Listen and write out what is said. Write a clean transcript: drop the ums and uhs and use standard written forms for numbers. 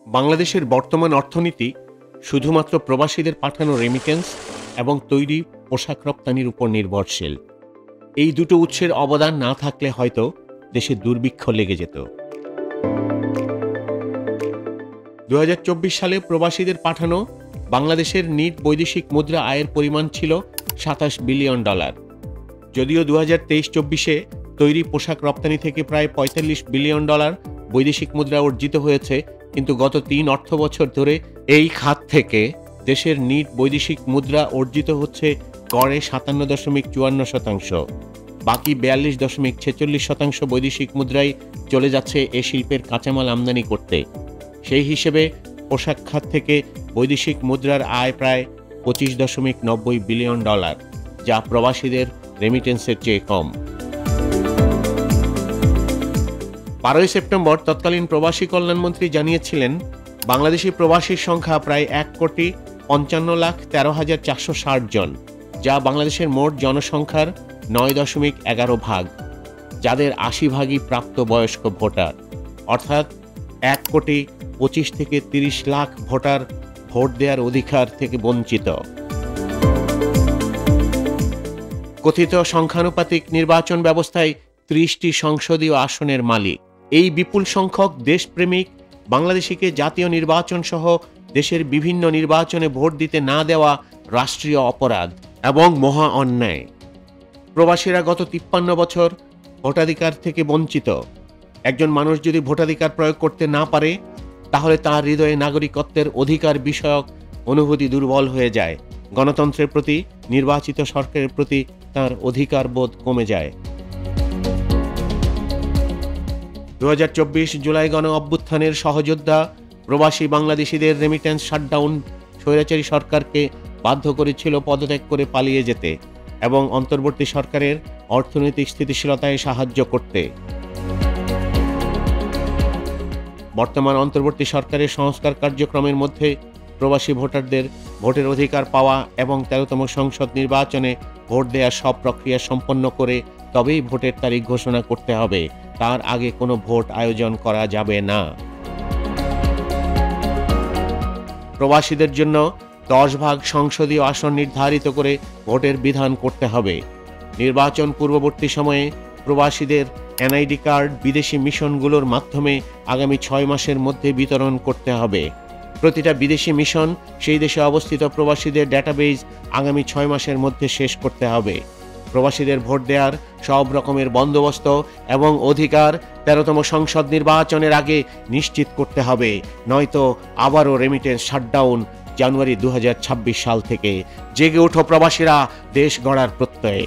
বাংলাদেশের বর্তমান অর্থনীতি শুধুমাত্র প্রবাসীদের পাঠানো রেমিটেন্স এবং তৈরি পোশাক রপ্তানির উপর নির্ভরশীল। এই দুটো উৎসের অবদান না থাকলে হয়তো দেশে দুর্ভিক্ষ লেগে যেত। 2024 সালে প্রবাসীদের পাঠানো বাংলাদেশের নিট বৈদেশিক মুদ্রা আয়ের পরিমাণ ছিল $27 বিলিয়ন। যদিও 2023-24-এ তৈরি পোশাক রপ্তানি থেকে প্রায় $45 বিলিয়ন বৈদেশিক মুদ্রা অর্জিত হয়েছে, কিন্তু গত 3 অর্থবছর ধরে এই খাত থেকে দেশের নিট বৈদেশিক মুদ্রা অর্জিত হচ্ছে গড়ে 57.54%। বাকি 42.46% বৈদেশিক মুদ্রায় চলে যাচ্ছে এ শিল্পের কাঁচামাল আমদানি করতে। সেই হিসেবে পোশাক খাত থেকে বৈদেশিক মুদ্রার আয় প্রায় $25.90 বিলিয়ন, যা প্রবাসীদের রেমিটেন্সের চেয়ে কম। 12 সেপ্টেম্বর তৎকালীন প্রবাসী কল্যাণমন্ত্রী জানিয়েছিলেন, বাংলাদেশি প্রবাসীর সংখ্যা প্রায় 1,55,13,460 জন, যা বাংলাদেশের মোট জনসংখ্যার 9.11 ভাগ, যাদের 80 ভাগই প্রাপ্তবয়স্ক ভোটার। অর্থাৎ 1,25,00,000 থেকে 30 লাখ ভোটার ভোট দেওয়ার অধিকার থেকে বঞ্চিত। কথিত সংখ্যানুপাতিক নির্বাচন ব্যবস্থায় 30টি সংসদীয় আসনের মালিক এই বিপুল সংখ্যক দেশপ্রেমিক বাংলাদেশিকে জাতীয় নির্বাচন সহ দেশের বিভিন্ন নির্বাচনে ভোট দিতে না দেওয়া রাষ্ট্রীয় অপরাধ এবং মহা অন্যায়। প্রবাসীরা গত 53 বছর ভোটাধিকার থেকে বঞ্চিত। একজন মানুষ যদি ভোটাধিকার প্রয়োগ করতে না পারে, তাহলে তার হৃদয়ে নাগরিকত্বের অধিকার বিষয়ক অনুভূতি দুর্বল হয়ে যায়। গণতন্ত্রের প্রতি, নির্বাচিত সরকারের প্রতি তার অধিকার বোধ কমে যায়। 2024 জুলাই গণ অভ্যুত্থানের সহযোদ্ধা প্রবাসী বাংলাদেশিদের রেমিটেন্স শাটডাউন স্বৈরাচারী সরকারকে বাধ্য করেছিল পদত্যাগ করে পালিয়ে যেতে এবং অন্তর্বর্তী সরকারের অর্থনৈতিক স্থিতিশীলতায় সাহায্য করতে। বর্তমান অন্তর্বর্তী সরকারের সংস্কার কার্যক্রমের মধ্যে প্রবাসী ভোটারদের ভোটের অধিকার পাওয়া এবং 13তম সংসদ নির্বাচনে ভোট দেওয়ার সব প্রক্রিয়া সম্পন্ন করে তবেই ভোটের তারিখ ঘোষণা করতে হবে। তার আগে কোনো ভোট আয়োজন করা যাবে না। প্রবাসীদের জন্য 10 ভাগ সংসদীয় আসন নির্ধারিত করে ভোটের বিধান করতে হবে। নির্বাচন পূর্ববর্তী সময়ে প্রবাসীদের এনআইডি কার্ড বিদেশি মিশনগুলোর মাধ্যমে আগামী 6 মাসের মধ্যে বিতরণ করতে হবে। প্রতিটা বিদেশি মিশন সেই দেশে অবস্থিত প্রবাসীদের ডেটাবেজ আগামী 6 মাসের মধ্যে শেষ করতে হবে। প্রবাসীদের ভোট দেওয়ার সব রকমের বন্দোবস্ত এবং অধিকার 13তম সংসদ নির্বাচনের আগে নিশ্চিত করতে হবে, নয়তো আবারও রেমিটেন্স শাটডাউন জানুয়ারি 2026 সাল থেকে। জেগে ওঠো প্রবাসীরা, দেশ গড়ার প্রত্যয়ে।